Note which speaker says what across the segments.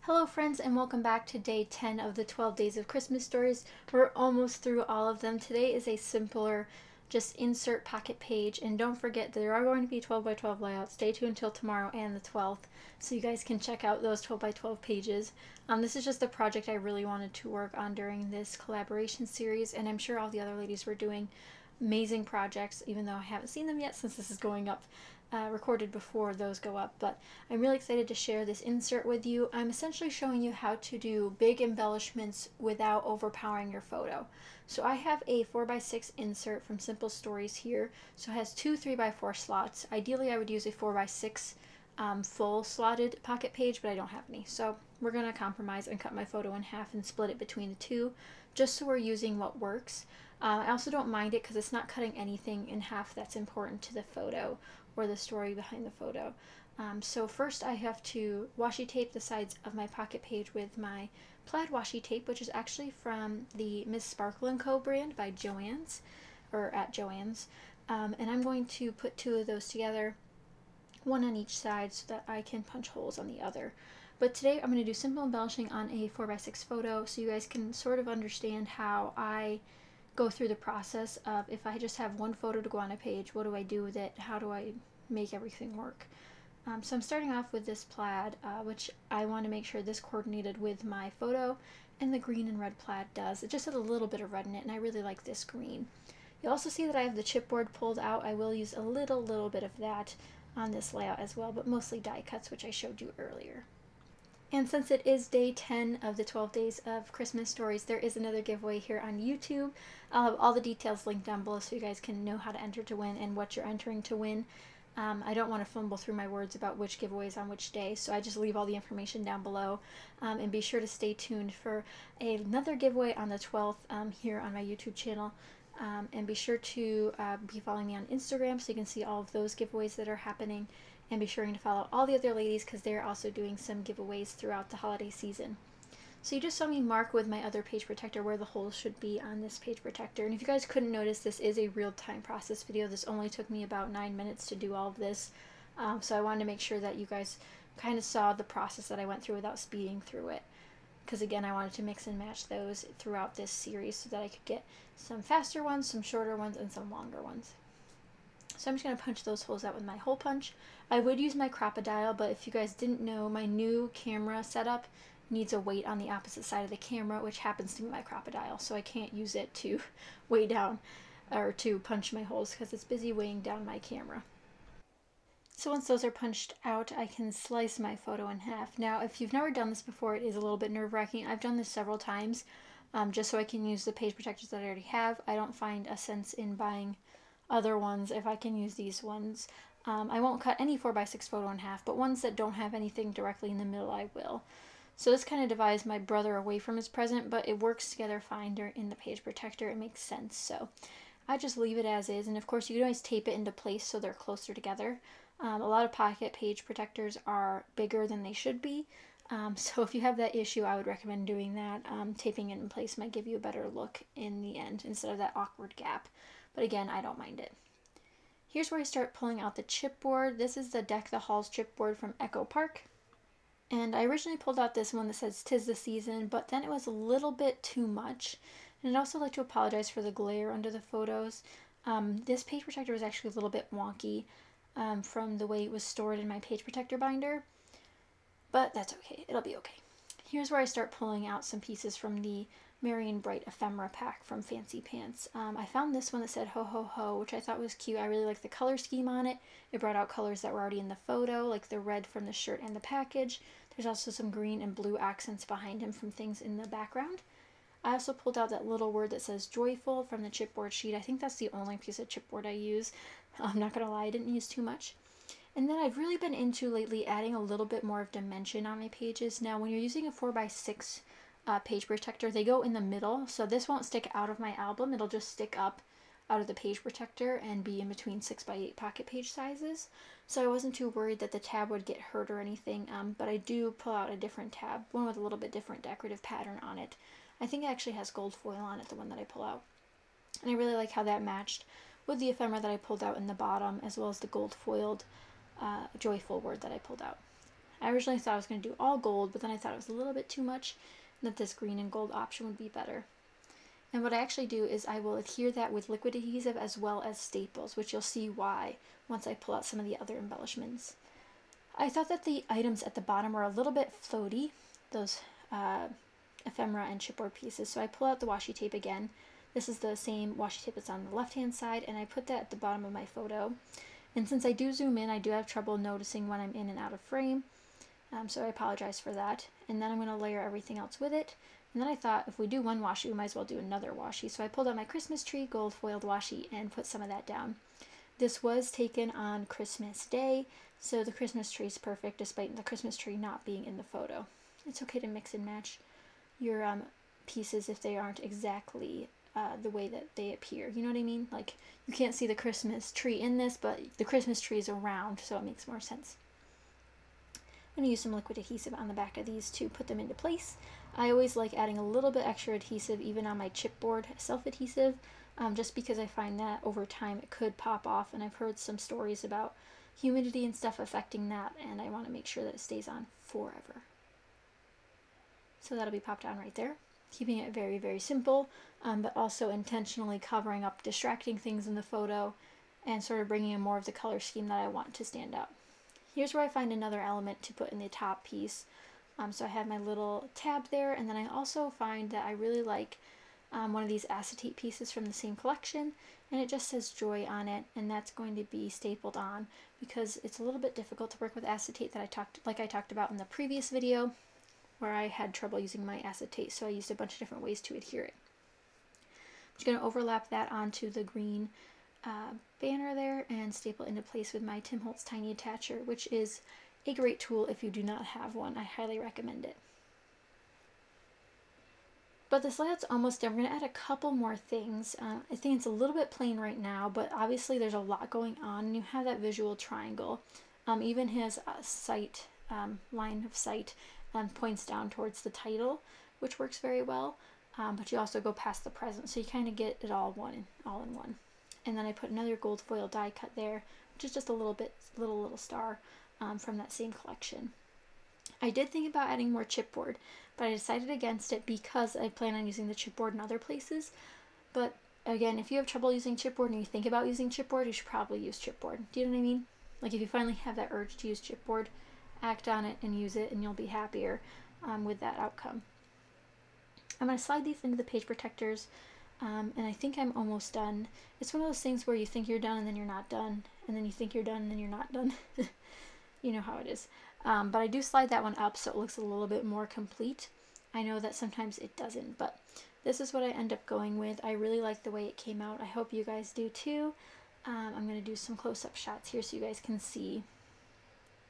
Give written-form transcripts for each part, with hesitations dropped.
Speaker 1: Hello friends and welcome back to day 10 of the 12 days of Christmas stories. We're almost through all of them. Today is a simpler just insert pocket page, and don't forget there are going to be 12 by 12 layouts. Stay tuned until tomorrow and the 12th so you guys can check out those 12 by 12 pages. This is just a project I really wanted to work on during this collaboration series, and I'm sure all the other ladies were doing amazing projects, even though I haven't seen them yet since this is going up recorded before those go up. But I'm really excited to share this insert with you. I'm essentially showing you how to do big embellishments without overpowering your photo. So I have a 4x6 insert from Simple Stories here. So it has two 3x4 slots. Ideally I would use a 4x6 full slotted pocket page, but I don't have any. So we're going to compromise and cut my photo in half and split it between the two, just so we're using what works. I also don't mind it because it's not cutting anything in half that's important to the photo or the story behind the photo. So first I have to washi tape the sides of my pocket page with my plaid washi tape, which is actually from the Miss Sparkle & Co. brand by Joann's, or at Joann's. And I'm going to put two of those together, one on each side, so that I can punch holes on the other. But today I'm going to do simple embellishing on a 4x6 photo so you guys can sort of understand how I go through the process of, if I just have one photo to go on a page, what do I do with it? How do I make everything work? So I'm starting off with this plaid, which I want to make sure this coordinated with my photo, and the green and red plaid does. It just has a little bit of red in it, and I really like this green. You'll also see that I have the chipboard pulled out. I will use a little bit of that on this layout as well, but mostly die cuts, which I showed you earlier. And since it is day 10 of the 12 days of Christmas stories, there is another giveaway here on YouTube. I'll have all the details linked down below so you guys can know how to enter to win and what you're entering to win. I don't want to fumble through my words about which giveaways on which day, so I just leave all the information down below. And be sure to stay tuned for another giveaway on the 12th here on my YouTube channel. And be sure to be following me on Instagram so you can see all of those giveaways that are happening. And be sure to follow all the other ladies because they're also doing some giveaways throughout the holiday season. So you just saw me mark with my other page protector where the holes should be on this page protector. And if you guys couldn't notice, this is a real-time process video. This only took me about 9 minutes to do all of this. So I wanted to make sure that you guys kind of saw the process that I went through without speeding through it. Because again, I wanted to mix and match those throughout this series so that I could get some faster ones, some shorter ones, and some longer ones. So I'm just going to punch those holes out with my hole punch. I would use my Crop-A-Dial, but if you guys didn't know, my new camera setup needs a weight on the opposite side of the camera, which happens to be my Crop-A-Dial, so I can't use it to weigh down or to punch my holes because it's busy weighing down my camera. So once those are punched out, I can slice my photo in half. Now, if you've never done this before, it is a little bit nerve-wracking. I've done this several times just so I can use the page protectors that I already have. I don't find a sense in buying other ones if I can use these ones. I won't cut any 4x6 photo in half, but ones that don't have anything directly in the middle I will. So this kind of divides my brother away from his present, but it works together fine in the page protector. It makes sense, so I just leave it as is. And of course you can always tape it into place so they're closer together. A lot of pocket page protectors are bigger than they should be, so if you have that issue, I would recommend doing that. Taping it in place might give you a better look in the end instead of that awkward gap. But again, I don't mind it. Here's where I start pulling out the chipboard. This is the Deck the Halls chipboard from Echo Park. And I originally pulled out this one that says "'Tis the Season," but then it was a little bit too much. And I'd also like to apologize for the glare under the photos. This page protector was actually a little bit wonky from the way it was stored in my page protector binder. But that's okay. It'll be okay. Here's where I start pulling out some pieces from the Merry and Bright ephemera pack from Fancy Pants. I found this one that said "Ho Ho Ho," which I thought was cute. I really like the color scheme on it. It brought out colors that were already in the photo, like the red from the shirt and the package. There's also some green and blue accents behind him from things in the background. I also pulled out that little word that says "Joyful" from the chipboard sheet. I think that's the only piece of chipboard I use. I'm not gonna lie, I didn't use too much. And then I've really been into lately adding a little bit more of dimension on my pages. Now when you're using a 4x6 page protector, they go in the middle, so this won't stick out of my album. It'll just stick up out of the page protector and be in between 6x8 pocket page sizes. So I wasn't too worried that the tab would get hurt or anything, but I do pull out a different tab, one with a little bit different decorative pattern on it. I think it actually has gold foil on it, the one that I pull out. And I really like how that matched with the ephemera that I pulled out in the bottom, as well as the gold foiled joyful word that I pulled out. I originally thought I was going to do all gold, but then I thought it was a little bit too much, and that this green and gold option would be better. And what I actually do is I will adhere that with liquid adhesive as well as staples, which you'll see why once I pull out some of the other embellishments. I thought that the items at the bottom were a little bit floaty, those ephemera and chipboard pieces, so I pull out the washi tape again. This is the same washi tape that's on the left hand side, and I put that at the bottom of my photo. And since I do zoom in, I do have trouble noticing when I'm in and out of frame, so I apologize for that. And then I'm going to layer everything else with it. And then I thought if we do one washi, we might as well do another washi. So I pulled out my Christmas tree gold foiled washi and put some of that down. This was taken on Christmas Day, so the Christmas tree is perfect despite the Christmas tree not being in the photo. It's okay to mix and match your pieces if they aren't exactly the way that they appear. You know what I mean? Like, you can't see the Christmas tree in this, but the Christmas tree is around, so it makes more sense. I'm going to use some liquid adhesive on the back of these to put them into place. I always like adding a little bit extra adhesive even on my chipboard self-adhesive, just because I find that over time it could pop off, and I've heard some stories about humidity and stuff affecting that, and I want to make sure that it stays on forever. So that'll be popped on right there, keeping it very, very simple, but also intentionally covering up distracting things in the photo and sort of bringing in more of the color scheme that I want to stand out. Here's where I find another element to put in the top piece. So I have my little tab there, and then I also find that I really like one of these acetate pieces from the same collection, and it just says Joy on it, and that's going to be stapled on because it's a little bit difficult to work with acetate that I talked about in the previous video where I had trouble using my acetate, so I used a bunch of different ways to adhere it. I'm just going to overlap that onto the green banner there and staple into place with my Tim Holtz Tiny Attacher, which is a great tool if you do not have one. I highly recommend it. But this layout's almost done. We're going to add a couple more things. I think it's a little bit plain right now, but obviously there's a lot going on, and you have that visual triangle. Even his sight, line of sight points down towards the title, which works very well, but you also go past the present, so you kind of get it all in one. And then I put another gold foil die cut there, which is just a little star from that same collection. I did think about adding more chipboard, but I decided against it because I plan on using the chipboard in other places. But again, if you have trouble using chipboard and you think about using chipboard, you should probably use chipboard. Do you know what I mean? Like, if you finally have that urge to use chipboard, act on it and use it, and you'll be happier with that outcome. I'm going to slide these into the page protectors, and I think I'm almost done. It's one of those things where you think you're done and then you're not done, and then you think you're done and then you're not done. You know how it is. But I do slide that one up so it looks a little bit more complete. I know that sometimes it doesn't, but this is what I end up going with. I really like the way it came out. I hope you guys do too. I'm going to do some close-up shots here so you guys can see,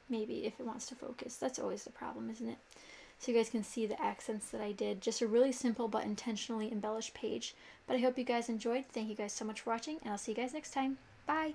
Speaker 1: maybe if it wants to focus. That's always the problem, isn't it? So you guys can see the accents that I did. Just a really simple but intentionally embellished page. But I hope you guys enjoyed. Thank you guys so much for watching, and I'll see you guys next time. Bye!